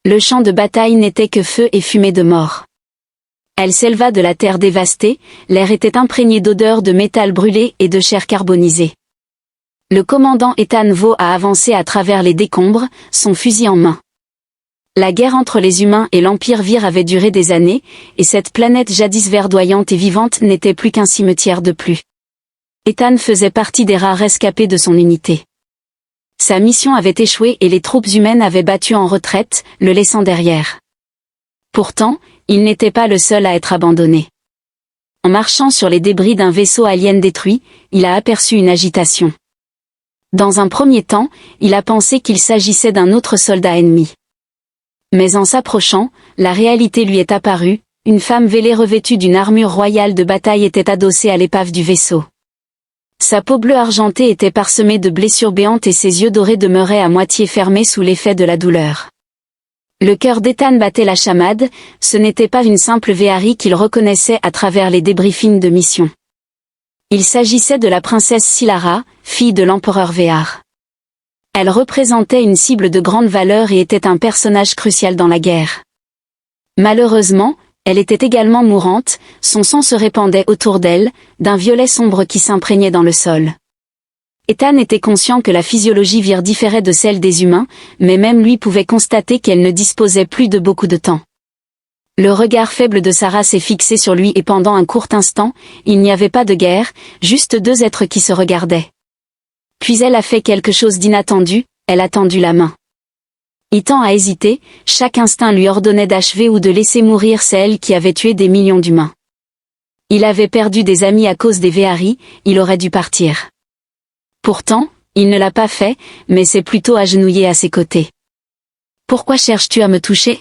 Le champ de bataille n'était que feu et fumée de mort. Elle s'éleva de la terre dévastée, l'air était imprégné d'odeurs de métal brûlé et de chair carbonisée. Le commandant Ethan Vaux a avancé à travers les décombres, son fusil en main. La guerre entre les humains et l'Empire Vir avait duré des années, et cette planète jadis verdoyante et vivante n'était plus qu'un cimetière de plus. Ethan faisait partie des rares rescapés de son unité. Sa mission avait échoué et les troupes humaines avaient battu en retraite, le laissant derrière. Pourtant, il n'était pas le seul à être abandonné. En marchant sur les débris d'un vaisseau alien détruit, il a aperçu une agitation. Dans un premier temps, il a pensé qu'il s'agissait d'un autre soldat ennemi. Mais en s'approchant, la réalité lui est apparue, une femme vêlée revêtue d'une armure royale de bataille était adossée à l'épave du vaisseau. Sa peau bleue argentée était parsemée de blessures béantes et ses yeux dorés demeuraient à moitié fermés sous l'effet de la douleur. Le cœur d'Ethan battait la chamade, ce n'était pas une simple Véhari qu'il reconnaissait à travers les débriefings de mission. Il s'agissait de la princesse Silara, fille de l'empereur Véhar. Elle représentait une cible de grande valeur et était un personnage crucial dans la guerre. Malheureusement, elle était également mourante, son sang se répandait autour d'elle, d'un violet sombre qui s'imprégnait dans le sol. Ethan était conscient que la physiologie Vir différait de celle des humains, mais même lui pouvait constater qu'elle ne disposait plus de beaucoup de temps. Le regard faible de Sarah s'est fixé sur lui et pendant un court instant, il n'y avait pas de guerre, juste deux êtres qui se regardaient. Puis elle a fait quelque chose d'inattendu, elle a tendu la main. Ethan a hésité, chaque instinct lui ordonnait d'achever ou de laisser mourir celle qui avait tué des millions d'humains. Il avait perdu des amis à cause des Véhari, il aurait dû partir. Pourtant, il ne l'a pas fait, mais s'est plutôt agenouillé à ses côtés. « Pourquoi cherches-tu à me toucher ?»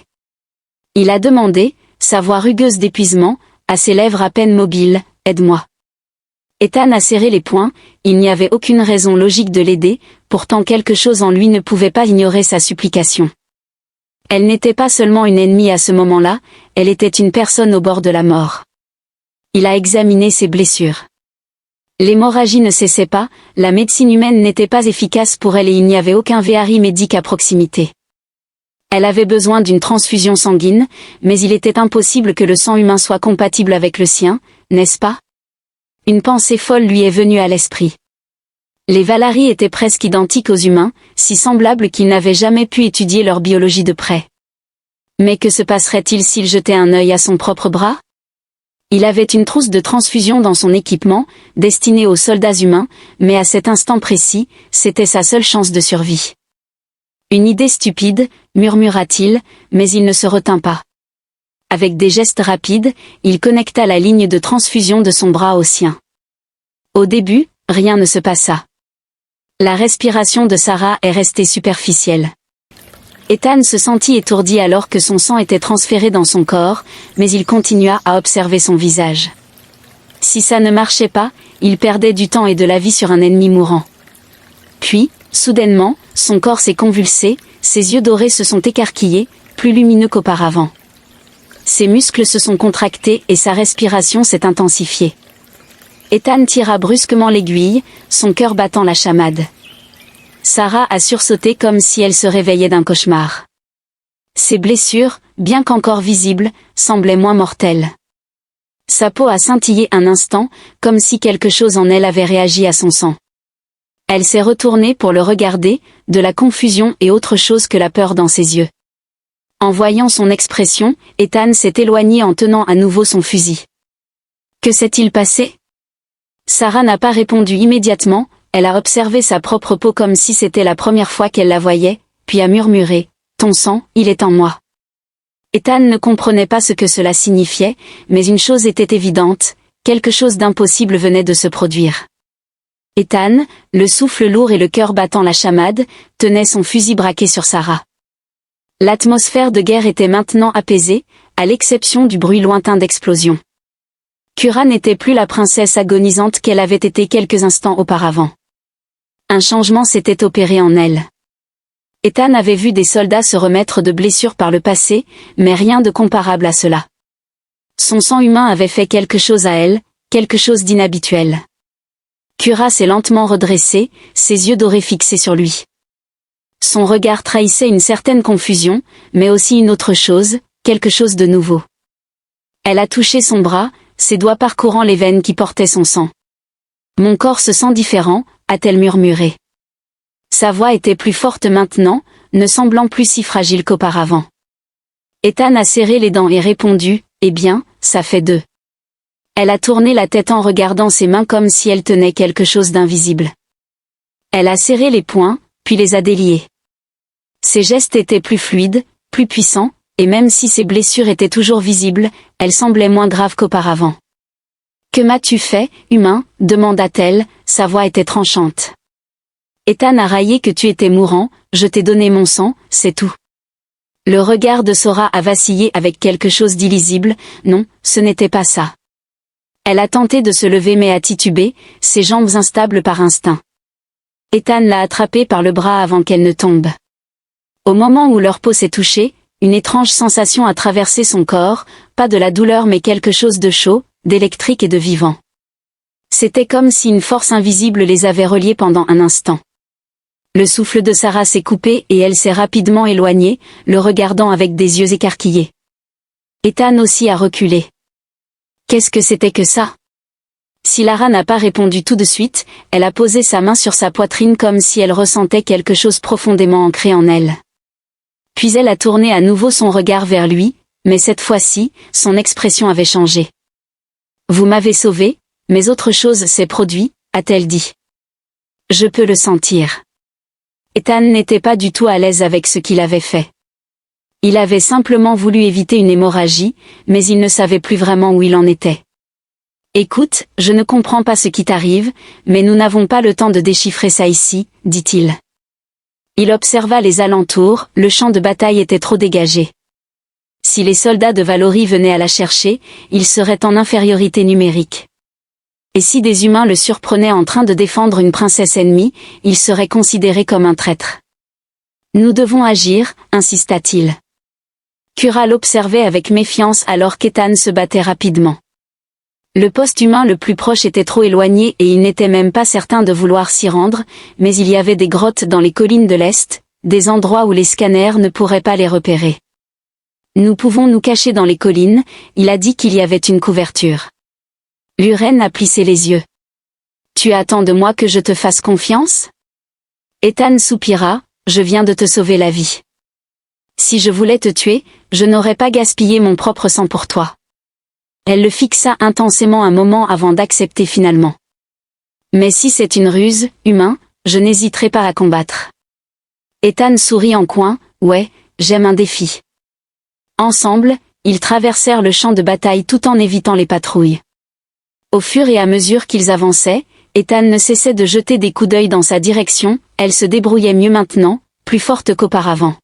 Il a demandé, sa voix rugueuse d'épuisement, à ses lèvres à peine mobiles, « Aide-moi. » Ethan a serré les poings, il n'y avait aucune raison logique de l'aider, pourtant quelque chose en lui ne pouvait pas ignorer sa supplication. Elle n'était pas seulement une ennemie à ce moment-là, elle était une personne au bord de la mort. Il a examiné ses blessures. L'hémorragie ne cessait pas, la médecine humaine n'était pas efficace pour elle et il n'y avait aucun Véhari médic à proximité. Elle avait besoin d'une transfusion sanguine, mais il était impossible que le sang humain soit compatible avec le sien, n'est-ce pas ? Une pensée folle lui est venue à l'esprit. Les Valaris étaient presque identiques aux humains, si semblables qu'il n'avait jamais pu étudier leur biologie de près. Mais que se passerait-il s'il jetait un œil à son propre bras ? Il avait une trousse de transfusion dans son équipement, destinée aux soldats humains, mais à cet instant précis, c'était sa seule chance de survie. Une idée stupide, murmura-t-il, mais il ne se retint pas. Avec des gestes rapides, il connecta la ligne de transfusion de son bras au sien. Au début, rien ne se passa. La respiration de Sarah est restée superficielle. Ethan se sentit étourdi alors que son sang était transféré dans son corps, mais il continua à observer son visage. Si ça ne marchait pas, il perdait du temps et de la vie sur un ennemi mourant. Puis, soudainement, son corps s'est convulsé, ses yeux dorés se sont écarquillés, plus lumineux qu'auparavant. Ses muscles se sont contractés et sa respiration s'est intensifiée. Ethan tira brusquement l'aiguille, son cœur battant la chamade. Sarah a sursauté comme si elle se réveillait d'un cauchemar. Ses blessures, bien qu'encore visibles, semblaient moins mortelles. Sa peau a scintillé un instant, comme si quelque chose en elle avait réagi à son sang. Elle s'est retournée pour le regarder, de la confusion et autre chose que la peur dans ses yeux. En voyant son expression, Ethan s'est éloigné en tenant à nouveau son fusil. Que s'est-il passé ? Sarah n'a pas répondu immédiatement, elle a observé sa propre peau comme si c'était la première fois qu'elle la voyait, puis a murmuré, « Ton sang, il est en moi. » Ethan ne comprenait pas ce que cela signifiait, mais une chose était évidente, quelque chose d'impossible venait de se produire. Ethan, le souffle lourd et le cœur battant la chamade, tenait son fusil braqué sur Sarah. L'atmosphère de guerre était maintenant apaisée, à l'exception du bruit lointain d'explosions. Kura n'était plus la princesse agonisante qu'elle avait été quelques instants auparavant. Un changement s'était opéré en elle. Ethan avait vu des soldats se remettre de blessures par le passé, mais rien de comparable à cela. Son sang humain avait fait quelque chose à elle, quelque chose d'inhabituel. Kura s'est lentement redressée, ses yeux dorés fixés sur lui. Son regard trahissait une certaine confusion, mais aussi une autre chose, quelque chose de nouveau. Elle a touché son bras, ses doigts parcourant les veines qui portaient son sang. « Mon corps se sent différent », a-t-elle murmuré. Sa voix était plus forte maintenant, ne semblant plus si fragile qu'auparavant. Ethan a serré les dents et répondu, « Eh bien, ça fait 2. » Elle a tourné la tête en regardant ses mains comme si elle tenait quelque chose d'invisible. Elle a serré les poings, puis les a déliés. Ses gestes étaient plus fluides, plus puissants, et même si ses blessures étaient toujours visibles, elles semblaient moins graves qu'auparavant. « Que m'as-tu fait, humain ?» demanda-t-elle, sa voix était tranchante. Ethan a raillé que tu étais mourant, je t'ai donné mon sang, c'est tout. Le regard de Sora a vacillé avec quelque chose d'illisible, non, ce n'était pas ça. Elle a tenté de se lever mais a titubé, ses jambes instables par instinct. Ethan l'a attrapée par le bras avant qu'elle ne tombe. Au moment où leur peau s'est touchée, une étrange sensation a traversé son corps, pas de la douleur mais quelque chose de chaud, d'électrique et de vivant. C'était comme si une force invisible les avait reliés pendant un instant. Le souffle de Sarah s'est coupé et elle s'est rapidement éloignée, le regardant avec des yeux écarquillés. Ethan aussi a reculé. Qu'est-ce que c'était que ça? Si Lara n'a pas répondu tout de suite, elle a posé sa main sur sa poitrine comme si elle ressentait quelque chose profondément ancré en elle. Puis elle a tourné à nouveau son regard vers lui, mais cette fois-ci, son expression avait changé. « Vous m'avez sauvé, mais autre chose s'est produit », a-t-elle dit. « Je peux le sentir. » Ethan n'était pas du tout à l'aise avec ce qu'il avait fait. Il avait simplement voulu éviter une hémorragie, mais il ne savait plus vraiment où il en était. « Écoute, je ne comprends pas ce qui t'arrive, mais nous n'avons pas le temps de déchiffrer ça ici, » dit-il. Il observa les alentours, le champ de bataille était trop dégagé. Si les soldats de Valory venaient à la chercher, ils seraient en infériorité numérique. Et si des humains le surprenaient en train de défendre une princesse ennemie, il serait considéré comme un traître. « Nous devons agir », insista-t-il. Kura l'observait avec méfiance alors qu'Ethan se battait rapidement. Le poste humain le plus proche était trop éloigné et il n'était même pas certain de vouloir s'y rendre, mais il y avait des grottes dans les collines de l'Est, des endroits où les scanners ne pourraient pas les repérer. Nous pouvons nous cacher dans les collines, il a dit qu'il y avait une couverture. Luren a plissé les yeux. Tu attends de moi que je te fasse confiance? Ethan soupira, je viens de te sauver la vie. Si je voulais te tuer, je n'aurais pas gaspillé mon propre sang pour toi. Elle le fixa intensément un moment avant d'accepter finalement. Mais si c'est une ruse, humain, je n'hésiterai pas à combattre. Ethan sourit en coin, ouais, j'aime un défi. Ensemble, ils traversèrent le champ de bataille tout en évitant les patrouilles. Au fur et à mesure qu'ils avançaient, Ethan ne cessait de jeter des coups d'œil dans sa direction, elle se débrouillait mieux maintenant, plus forte qu'auparavant.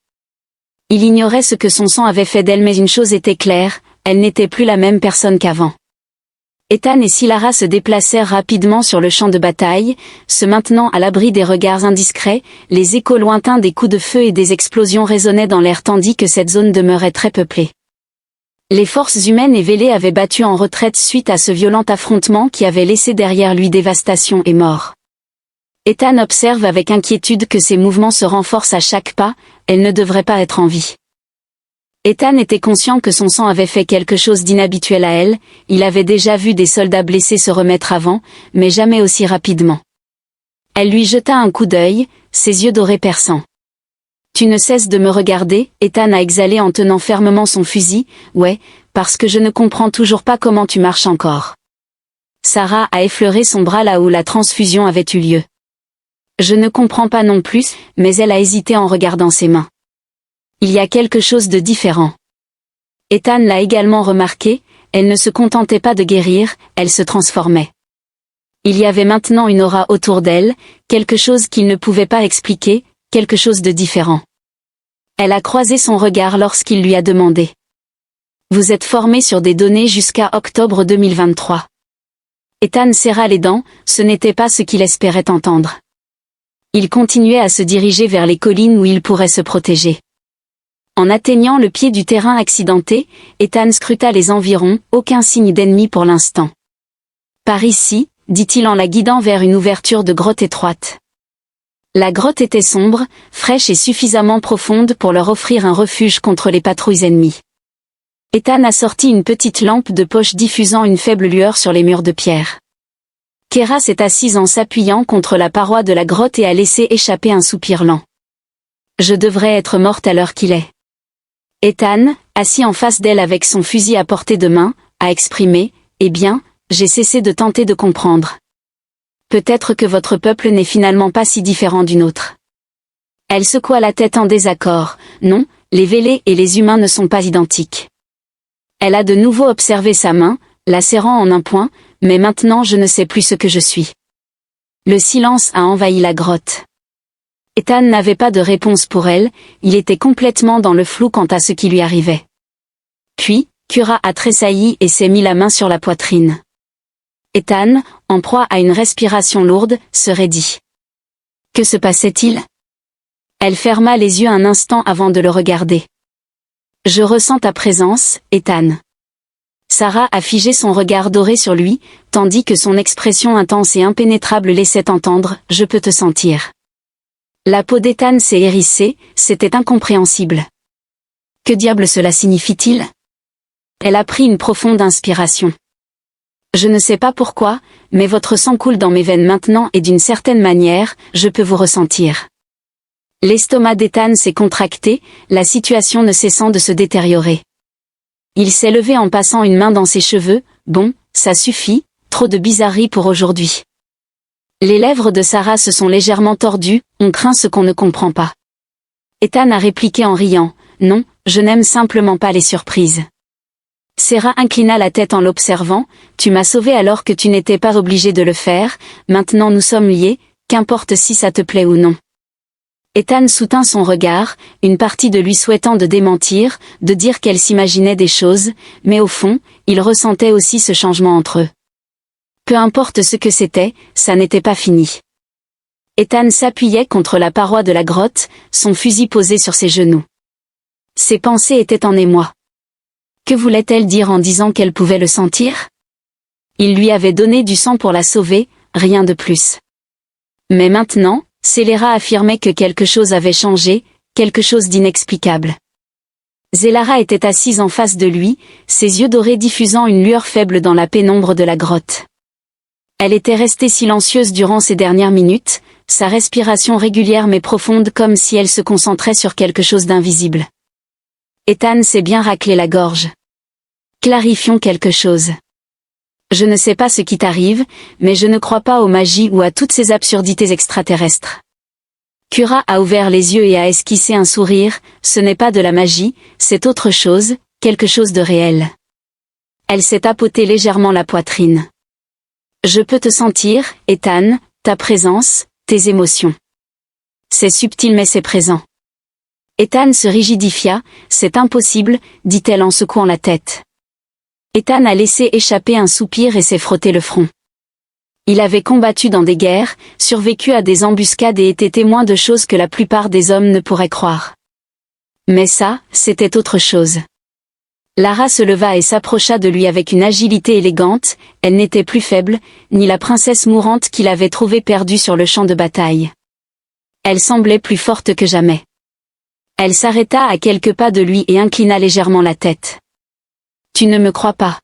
Il ignorait ce que son sang avait fait d'elle mais une chose était claire, elle n'était plus la même personne qu'avant. Ethan et Silara se déplacèrent rapidement sur le champ de bataille, se maintenant à l'abri des regards indiscrets, les échos lointains des coups de feu et des explosions résonnaient dans l'air tandis que cette zone demeurait très peuplée. Les forces humaines et vélées avaient battu en retraite suite à ce violent affrontement qui avait laissé derrière lui dévastation et mort. Ethan observe avec inquiétude que ses mouvements se renforcent à chaque pas, elle ne devrait pas être en vie. Ethan était conscient que son sang avait fait quelque chose d'inhabituel à elle, il avait déjà vu des soldats blessés se remettre avant, mais jamais aussi rapidement. Elle lui jeta un coup d'œil, ses yeux dorés perçants. « Tu ne cesses de me regarder » Ethan a exhalé en tenant fermement son fusil, « Ouais, parce que je ne comprends toujours pas comment tu marches encore. » Sarah a effleuré son bras là où la transfusion avait eu lieu. « Je ne comprends pas non plus » mais elle a hésité en regardant ses mains. Il y a quelque chose de différent. Ethan l'a également remarqué, elle ne se contentait pas de guérir, elle se transformait. Il y avait maintenant une aura autour d'elle, quelque chose qu'il ne pouvait pas expliquer, quelque chose de différent. Elle a croisé son regard lorsqu'il lui a demandé. « Vous êtes formé sur des données jusqu'à octobre 2023. » Ethan serra les dents, ce n'était pas ce qu'il espérait entendre. Il continuait à se diriger vers les collines où il pourrait se protéger. En atteignant le pied du terrain accidenté, Ethan scruta les environs, aucun signe d'ennemi pour l'instant. « Par ici » dit-il en la guidant vers une ouverture de grotte étroite. La grotte était sombre, fraîche et suffisamment profonde pour leur offrir un refuge contre les patrouilles ennemies. Ethan a sorti une petite lampe de poche diffusant une faible lueur sur les murs de pierre. Kera s'est assise en s'appuyant contre la paroi de la grotte et a laissé échapper un soupir lent. Je devrais être morte à l'heure qu'il est. Ethan, assis en face d'elle avec son fusil à portée de main, a exprimé « Eh bien, j'ai cessé de tenter de comprendre. Peut-être que votre peuple n'est finalement pas si différent d'une autre. » Elle secoua la tête en désaccord. Non, les Vélés et les humains ne sont pas identiques. Elle a de nouveau observé sa main, la serrant en un point, mais maintenant je ne sais plus ce que je suis. Le silence a envahi la grotte. Ethan n'avait pas de réponse pour elle, il était complètement dans le flou quant à ce qui lui arrivait. Puis, Kura a tressailli et s'est mis la main sur la poitrine. Ethan, en proie à une respiration lourde, se raidit. Que se passait-il? Elle ferma les yeux un instant avant de le regarder. Je ressens ta présence, Ethan. Sarah a figé son regard doré sur lui, tandis que son expression intense et impénétrable laissait entendre « Je peux te sentir ». La peau d'Ethan s'est hérissée, c'était incompréhensible. Que diable cela signifie-t-il? Elle a pris une profonde inspiration. Je ne sais pas pourquoi, mais votre sang coule dans mes veines maintenant et d'une certaine manière, je peux vous ressentir. L'estomac d'Ethan s'est contracté, la situation ne cessant de se détériorer. Il s'est levé en passant une main dans ses cheveux. Bon, ça suffit, trop de bizarreries pour aujourd'hui. Les lèvres de Sarah se sont légèrement tordues, on craint ce qu'on ne comprend pas. Ethan a répliqué en riant, non, je n'aime simplement pas les surprises. Sarah inclina la tête en l'observant, tu m'as sauvé alors que tu n'étais pas obligé de le faire, maintenant nous sommes liés, qu'importe si ça te plaît ou non. Ethan soutint son regard, une partie de lui souhaitant de démentir, de dire qu'elle s'imaginait des choses, mais au fond, il ressentait aussi ce changement entre eux. Peu importe ce que c'était, ça n'était pas fini. Ethan s'appuyait contre la paroi de la grotte, son fusil posé sur ses genoux. Ses pensées étaient en émoi. Que voulait-elle dire en disant qu'elle pouvait le sentir? Il lui avait donné du sang pour la sauver, rien de plus. Mais maintenant, Céléra affirmait que quelque chose avait changé, quelque chose d'inexplicable. Zélara était assise en face de lui, ses yeux dorés diffusant une lueur faible dans la pénombre de la grotte. Elle était restée silencieuse durant ces dernières minutes, sa respiration régulière mais profonde comme si elle se concentrait sur quelque chose d'invisible. Ethan s'est bien raclé la gorge. Clarifions quelque chose. Je ne sais pas ce qui t'arrive, mais je ne crois pas aux magies ou à toutes ces absurdités extraterrestres. Kura a ouvert les yeux et a esquissé un sourire, ce n'est pas de la magie, c'est autre chose, quelque chose de réel. Elle s'est tapotée légèrement la poitrine. Je peux te sentir, Ethan, ta présence, tes émotions. C'est subtil mais c'est présent. Ethan se rigidifia, c'est impossible, dit-elle en secouant la tête. Ethan a laissé échapper un soupir et s'est frotté le front. Il avait combattu dans des guerres, survécu à des embuscades et était témoin de choses que la plupart des hommes ne pourraient croire. Mais ça, c'était autre chose. Lara se leva et s'approcha de lui avec une agilité élégante, elle n'était plus faible, ni la princesse mourante qu'il avait trouvée perdue sur le champ de bataille. Elle semblait plus forte que jamais. Elle s'arrêta à quelques pas de lui et inclina légèrement la tête. Tu ne me crois pas?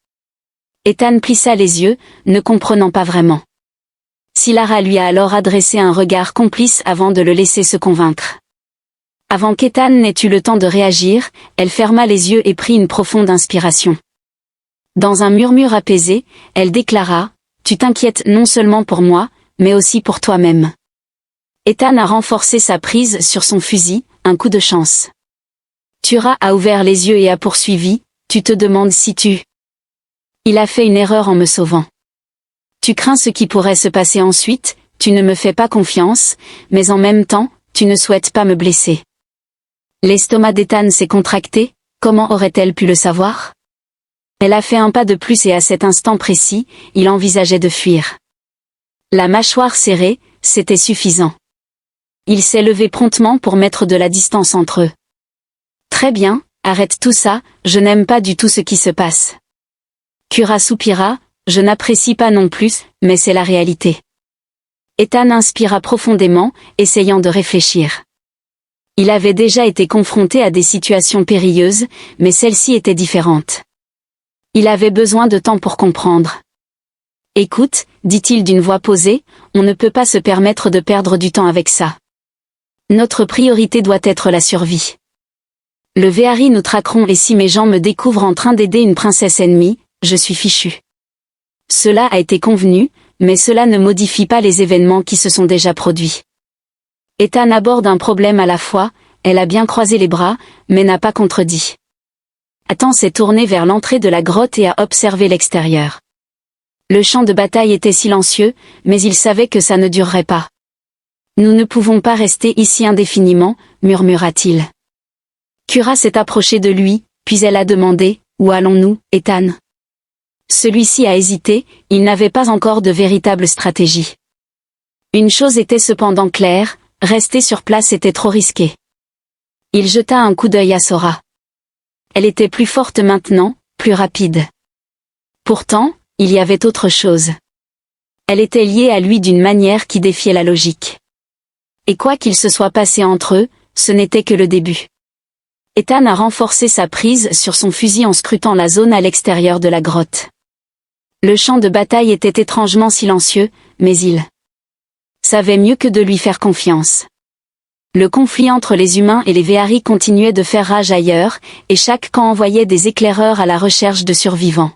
Ethan plissa les yeux, ne comprenant pas vraiment. Lara lui a alors adressé un regard complice avant de le laisser se convaincre. Avant qu'Ethan n'ait eu le temps de réagir, elle ferma les yeux et prit une profonde inspiration. Dans un murmure apaisé, elle déclara « Tu t'inquiètes non seulement pour moi, mais aussi pour toi-même. » Ethan a renforcé sa prise sur son fusil, un coup de chance. Tura a ouvert les yeux et a poursuivi « Tu te demandes si tu... » Il a fait une erreur en me sauvant. Tu crains ce qui pourrait se passer ensuite, tu ne me fais pas confiance, mais en même temps, tu ne souhaites pas me blesser. L'estomac d'Ethan s'est contracté, comment aurait-elle pu le savoir? Elle a fait un pas de plus et à cet instant précis, il envisageait de fuir. La mâchoire serrée, c'était suffisant. Il s'est levé promptement pour mettre de la distance entre eux. Très bien, arrête tout ça, je n'aime pas du tout ce qui se passe. Kura soupira, je n'apprécie pas non plus, mais c'est la réalité. Ethan inspira profondément, essayant de réfléchir. Il avait déjà été confronté à des situations périlleuses, mais celle-ci était différente. Il avait besoin de temps pour comprendre. « Écoute, dit-il d'une voix posée, on ne peut pas se permettre de perdre du temps avec ça. Notre priorité doit être la survie. Le Véhari nous traqueront et si mes gens me découvrent en train d'aider une princesse ennemie, je suis fichu. » Cela a été convenu, mais cela ne modifie pas les événements qui se sont déjà produits. Ethan aborde un problème à la fois, elle a bien croisé les bras, mais n'a pas contredit. Ethan s'est tourné vers l'entrée de la grotte et a observé l'extérieur. Le champ de bataille était silencieux, mais il savait que ça ne durerait pas. « Nous ne pouvons pas rester ici indéfiniment, murmura-t-il. Kura s'est approchée de lui, puis elle a demandé « Où allons-nous, Ethan ?» Celui-ci a hésité, il n'avait pas encore de véritable stratégie. Une chose était cependant claire, rester sur place était trop risqué. Il jeta un coup d'œil à Sora. Elle était plus forte maintenant, plus rapide. Pourtant, il y avait autre chose. Elle était liée à lui d'une manière qui défiait la logique. Et quoi qu'il se soit passé entre eux, ce n'était que le début. Ethan a renforcé sa prise sur son fusil en scrutant la zone à l'extérieur de la grotte. Le champ de bataille était étrangement silencieux, mais il savait mieux que de lui faire confiance. Le conflit entre les humains et les Véhari continuait de faire rage ailleurs, et chaque camp envoyait des éclaireurs à la recherche de survivants.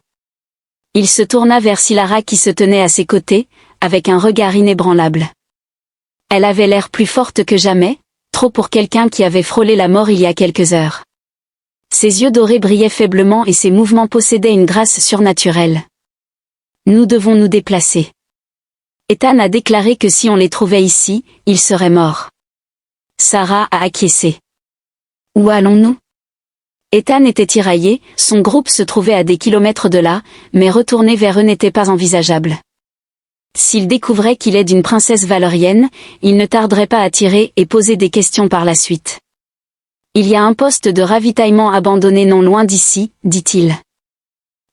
Il se tourna vers Silara qui se tenait à ses côtés, avec un regard inébranlable. Elle avait l'air plus forte que jamais, trop pour quelqu'un qui avait frôlé la mort il y a quelques heures. Ses yeux dorés brillaient faiblement et ses mouvements possédaient une grâce surnaturelle. Nous devons nous déplacer. Ethan a déclaré que si on les trouvait ici, ils seraient morts. Sarah a acquiescé. Où allons-nous? Ethan était tiraillé, son groupe se trouvait à des kilomètres de là, mais retourner vers eux n'était pas envisageable. S'il découvrait qu'il est d'une princesse valérienne, il ne tarderait pas à tirer et poser des questions par la suite. Il y a un poste de ravitaillement abandonné non loin d'ici, dit-il.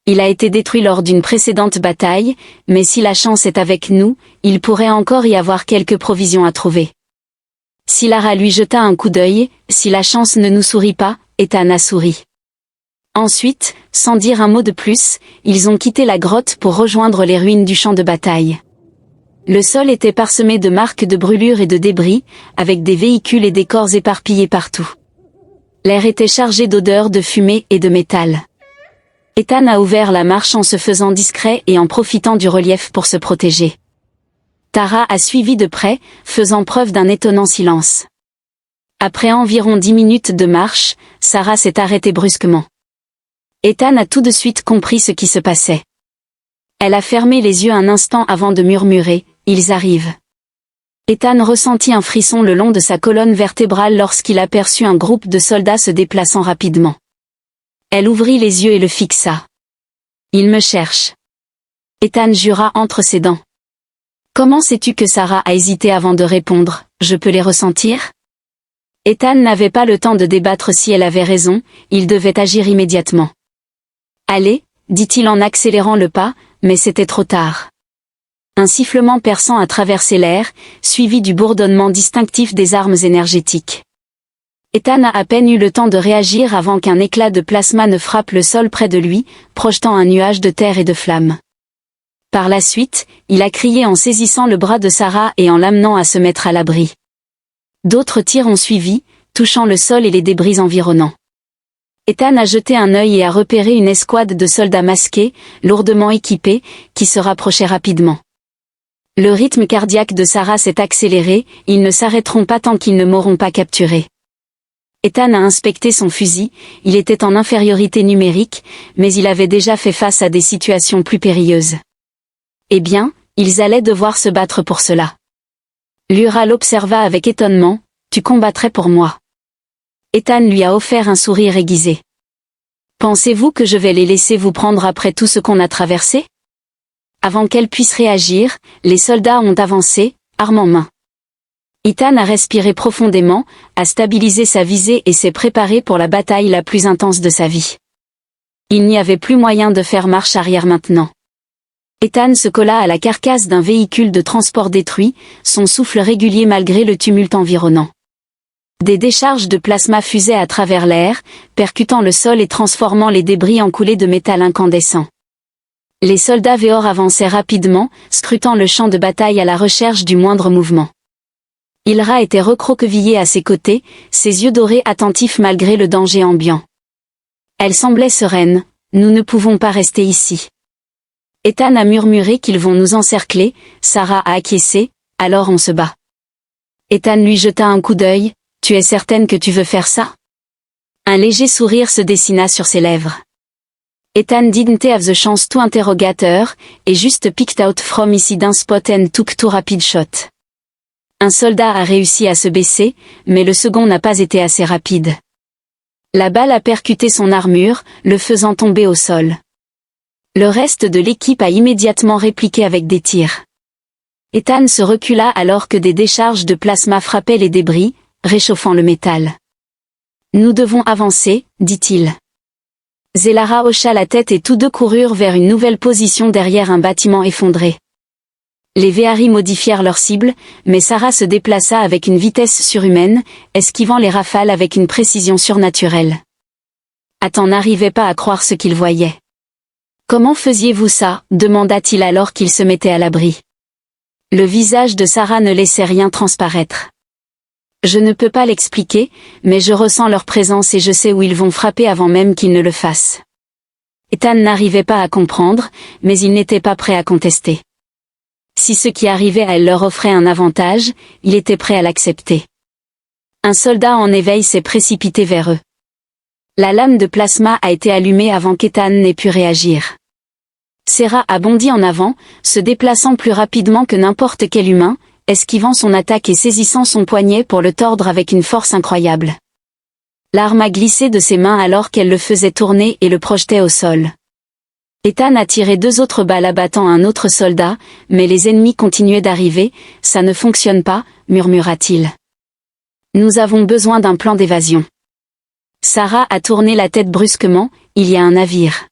Il a été détruit lors d'une précédente bataille, mais si la chance est avec nous, il pourrait encore y avoir quelques provisions à trouver. Silara lui jeta un coup d'œil, si la chance ne nous sourit pas, Ethan a souri. Ensuite, sans dire un mot de plus, ils ont quitté la grotte pour rejoindre les ruines du champ de bataille. Le sol était parsemé de marques de brûlures et de débris, avec des véhicules et des corps éparpillés partout. L'air était chargé d'odeurs de fumée et de métal. Ethan a ouvert la marche en se faisant discret et en profitant du relief pour se protéger. Tara a suivi de près, faisant preuve d'un étonnant silence. Après environ 10 minutes de marche, Sarah s'est arrêtée brusquement. Ethan a tout de suite compris ce qui se passait. Elle a fermé les yeux un instant avant de murmurer « Ils arrivent ». Ethan ressentit un frisson le long de sa colonne vertébrale lorsqu'il aperçut un groupe de soldats se déplaçant rapidement. Elle ouvrit les yeux et le fixa. « Il me cherche. » Ethan jura entre ses dents. « Comment sais-tu que Sarah a hésité avant de répondre, je peux les ressentir ?» Ethan n'avait pas le temps de débattre si elle avait raison, il devait agir immédiatement. « Allez, dit-il en accélérant le pas, mais c'était trop tard. Un sifflement perçant a traversé l'air, suivi du bourdonnement distinctif des armes énergétiques. Ethan a à peine eu le temps de réagir avant qu'un éclat de plasma ne frappe le sol près de lui, projetant un nuage de terre et de flammes. Par la suite, il a crié en saisissant le bras de Sarah et en l'amenant à se mettre à l'abri. D'autres tirs ont suivi, touchant le sol et les débris environnants. Ethan a jeté un œil et a repéré une escouade de soldats masqués, lourdement équipés, qui se rapprochait rapidement. Le rythme cardiaque de Sarah s'est accéléré, ils ne s'arrêteront pas tant qu'ils ne m'auront pas capturé. Ethan a inspecté son fusil, il était en infériorité numérique, mais il avait déjà fait face à des situations plus périlleuses. Eh bien, ils allaient devoir se battre pour cela. Lura l'observa avec étonnement, « Tu combattrais pour moi. » Ethan lui a offert un sourire aiguisé. « Pensez-vous que je vais les laisser vous prendre après tout ce qu'on a traversé ?» Avant qu'elle puisse réagir, les soldats ont avancé, armes en main. Ethan a respiré profondément, a stabilisé sa visée et s'est préparé pour la bataille la plus intense de sa vie. Il n'y avait plus moyen de faire marche arrière maintenant. Ethan se colla à la carcasse d'un véhicule de transport détruit, son souffle régulier malgré le tumulte environnant. Des décharges de plasma fusaient à travers l'air, percutant le sol et transformant les débris en coulées de métal incandescent. Les soldats Veor avançaient rapidement, scrutant le champ de bataille à la recherche du moindre mouvement. Ilra était recroquevillée à ses côtés, ses yeux dorés attentifs malgré le danger ambiant. Elle semblait sereine, « Nous ne pouvons pas rester ici. » Ethan a murmuré qu'ils vont nous encercler, Sarah a acquiescé, « Alors on se bat. » Ethan lui jeta un coup d'œil, « Tu es certaine que tu veux faire ça ?» Un léger sourire se dessina sur ses lèvres. Ethan didn't have the chance to interrogateur, et juste picked out from incident spot and took two rapid shot. Un soldat a réussi à se baisser, mais le second n'a pas été assez rapide. La balle a percuté son armure, le faisant tomber au sol. Le reste de l'équipe a immédiatement répliqué avec des tirs. Ethan se recula alors que des décharges de plasma frappaient les débris, réchauffant le métal. « Nous devons avancer, dit-il. » Zelara hocha la tête et tous deux coururent vers une nouvelle position derrière un bâtiment effondré. Les Veari modifièrent leur cible, mais Sarah se déplaça avec une vitesse surhumaine, esquivant les rafales avec une précision surnaturelle. Ethan n'arrivait pas à croire ce qu'il voyait. « Comment faisiez-vous ça ?» demanda-t-il alors qu'il se mettait à l'abri. Le visage de Sarah ne laissait rien transparaître. Je ne peux pas l'expliquer, mais je ressens leur présence et je sais où ils vont frapper avant même qu'ils ne le fassent. Ethan n'arrivait pas à comprendre, mais il n'était pas prêt à contester. Si ce qui arrivait à elle leur offrait un avantage, il était prêt à l'accepter. Un soldat en éveil s'est précipité vers eux. La lame de plasma a été allumée avant qu'Ethan n'ait pu réagir. Sarah a bondi en avant, se déplaçant plus rapidement que n'importe quel humain, esquivant son attaque et saisissant son poignet pour le tordre avec une force incroyable. L'arme a glissé de ses mains alors qu'elle le faisait tourner et le projetait au sol. Ethan a tiré 2 autres balles abattant un autre soldat, mais les ennemis continuaient d'arriver, « Ça ne fonctionne pas », murmura-t-il. « Nous avons besoin d'un plan d'évasion. » Sarah a tourné la tête brusquement, « Il y a un navire. »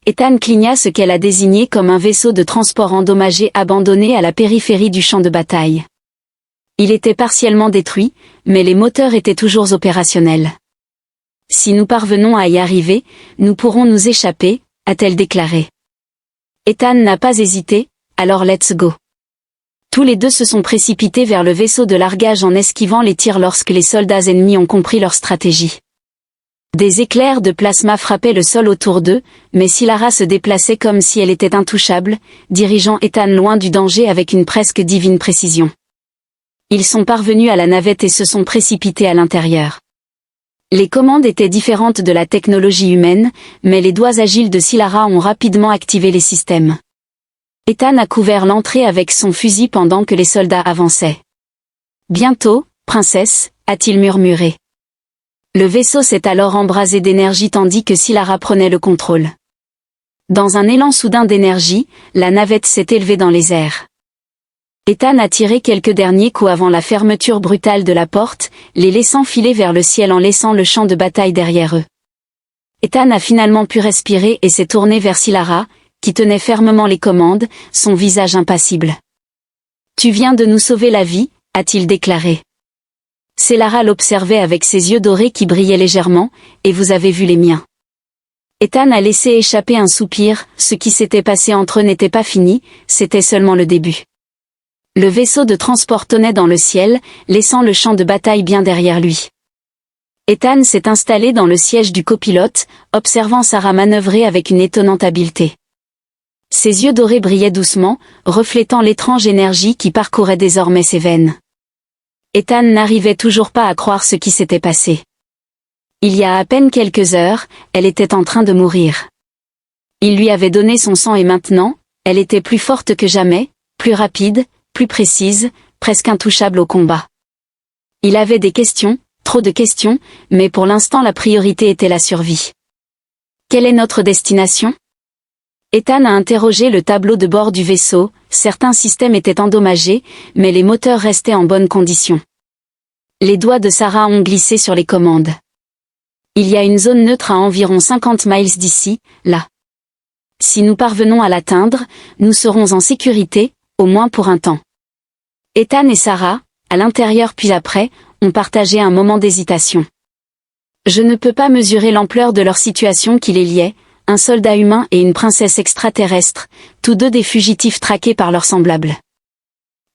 Ethan cligna ce qu'elle a désigné comme un vaisseau de transport endommagé abandonné à la périphérie du champ de bataille. Il était partiellement détruit, mais les moteurs étaient toujours opérationnels. « Si nous parvenons à y arriver, nous pourrons nous échapper », a-t-elle déclaré. Ethan n'a pas hésité, « Alors let's go ». Tous les deux se sont précipités vers le vaisseau de largage en esquivant les tirs lorsque les soldats ennemis ont compris leur stratégie. Des éclairs de plasma frappaient le sol autour d'eux, mais Silara se déplaçait comme si elle était intouchable, dirigeant Ethan loin du danger avec une presque divine précision. Ils sont parvenus à la navette et se sont précipités à l'intérieur. Les commandes étaient différentes de la technologie humaine, mais les doigts agiles de Silara ont rapidement activé les systèmes. Ethan a couvert l'entrée avec son fusil pendant que les soldats avançaient. « Bientôt, princesse », a-t-il murmuré. Le vaisseau s'est alors embrasé d'énergie tandis que Silara prenait le contrôle. Dans un élan soudain d'énergie, la navette s'est élevée dans les airs. Ethan a tiré quelques derniers coups avant la fermeture brutale de la porte, les laissant filer vers le ciel en laissant le champ de bataille derrière eux. Ethan a finalement pu respirer et s'est tourné vers Silara, qui tenait fermement les commandes, son visage impassible. « Tu viens de nous sauver la vie », a-t-il déclaré. Silara l'observait avec ses yeux dorés qui brillaient légèrement, « Et vous avez vu les miens. » Ethan a laissé échapper un soupir, ce qui s'était passé entre eux n'était pas fini, c'était seulement le début. Le vaisseau de transport tonnait dans le ciel, laissant le champ de bataille bien derrière lui. Ethan s'est installé dans le siège du copilote, observant Sarah manœuvrer avec une étonnante habileté. Ses yeux dorés brillaient doucement, reflétant l'étrange énergie qui parcourait désormais ses veines. Ethan n'arrivait toujours pas à croire ce qui s'était passé. Il y a à peine quelques heures, elle était en train de mourir. Il lui avait donné son sang et maintenant, elle était plus forte que jamais, plus rapide, plus précise, presque intouchable au combat. Il avait des questions, trop de questions, mais pour l'instant la priorité était la survie. Quelle est notre destination ? Ethan a interrogé le tableau de bord du vaisseau, certains systèmes étaient endommagés, mais les moteurs restaient en bonne condition. Les doigts de Sarah ont glissé sur les commandes. Il y a une zone neutre à environ 50 miles d'ici, là. Si nous parvenons à l'atteindre, nous serons en sécurité, au moins pour un temps. Ethan et Sarah, à l'intérieur puis après, ont partagé un moment d'hésitation. Je ne peux pas mesurer l'ampleur de leur situation qui les liait, un soldat humain et une princesse extraterrestre, tous deux des fugitifs traqués par leurs semblables.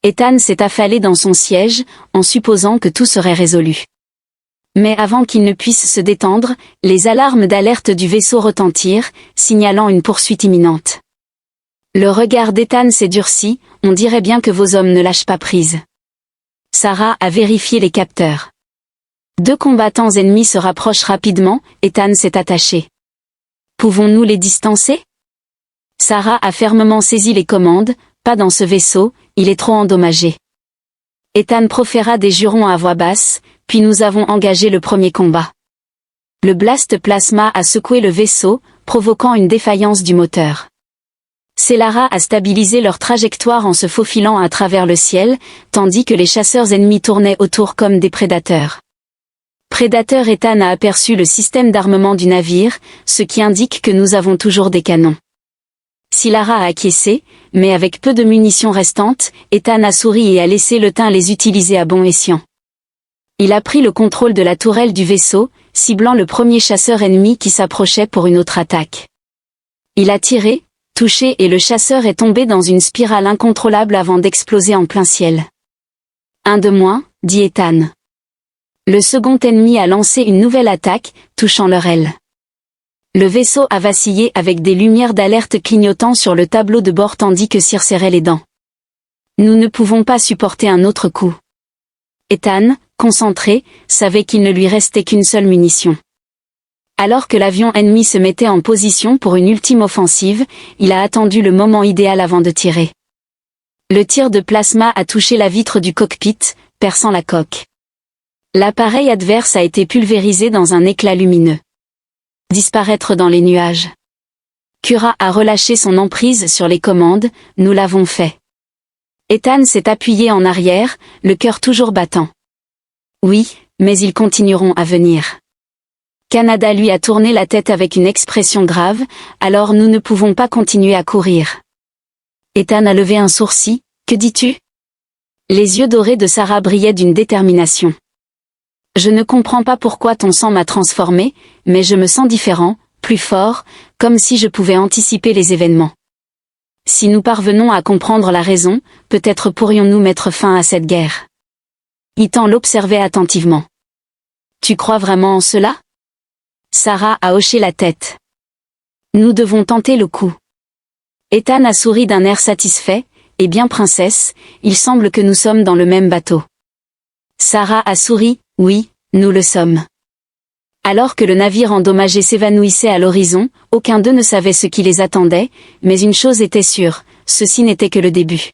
Ethan s'est affalé dans son siège, en supposant que tout serait résolu. Mais avant qu'il ne puisse se détendre, les alarmes d'alerte du vaisseau retentirent, signalant une poursuite imminente. Le regard d'Ethan s'est durci, on dirait bien que vos hommes ne lâchent pas prise. Sarah a vérifié les capteurs. 2 combattants ennemis se rapprochent rapidement, Ethan s'est attaché. Pouvons-nous les distancer? Sarah a fermement saisi les commandes, pas dans ce vaisseau, il est trop endommagé. Ethan proféra des jurons à voix basse, puis nous avons engagé le premier combat. Le blast plasma a secoué le vaisseau, provoquant une défaillance du moteur. Celara a stabilisé leur trajectoire en se faufilant à travers le ciel, tandis que les chasseurs ennemis tournaient autour comme des prédateurs. Prédateur Ethan a aperçu le système d'armement du navire, ce qui indique que nous avons toujours des canons. Celara a acquiescé, mais avec peu de munitions restantes, Ethan a souri et a laissé le teint les utiliser à bon escient. Il a pris le contrôle de la tourelle du vaisseau, ciblant le premier chasseur ennemi qui s'approchait pour une autre attaque. Il a tiré, touché et le chasseur est tombé dans une spirale incontrôlable avant d'exploser en plein ciel. Un de moins, dit Ethan. Le second ennemi a lancé une nouvelle attaque, touchant leur aile. Le vaisseau a vacillé avec des lumières d'alerte clignotant sur le tableau de bord tandis que Cyr serrait les dents. Nous ne pouvons pas supporter un autre coup. Ethan, concentré, savait qu'il ne lui restait qu'une seule munition. Alors que l'avion ennemi se mettait en position pour une ultime offensive, il a attendu le moment idéal avant de tirer. Le tir de plasma a touché la vitre du cockpit, perçant la coque. L'appareil adverse a été pulvérisé dans un éclat lumineux. Disparaître dans les nuages. Kura a relâché son emprise sur les commandes, nous l'avons fait. Ethan s'est appuyé en arrière, le cœur toujours battant. Oui, mais ils continueront à venir. Canada lui a tourné la tête avec une expression grave, alors nous ne pouvons pas continuer à courir. Ethan a levé un sourcil, que dis-tu? Les yeux dorés de Sarah brillaient d'une détermination. Je ne comprends pas pourquoi ton sang m'a transformé, mais je me sens différent, plus fort, comme si je pouvais anticiper les événements. Si nous parvenons à comprendre la raison, peut-être pourrions-nous mettre fin à cette guerre. Ethan l'observait attentivement. Tu crois vraiment en cela? Sarah a hoché la tête. Nous devons tenter le coup. Ethan a souri d'un air satisfait, et bien princesse, il semble que nous sommes dans le même bateau. Sarah a souri, oui, nous le sommes. Alors que le navire endommagé s'évanouissait à l'horizon, aucun d'eux ne savait ce qui les attendait, mais une chose était sûre, ceci n'était que le début.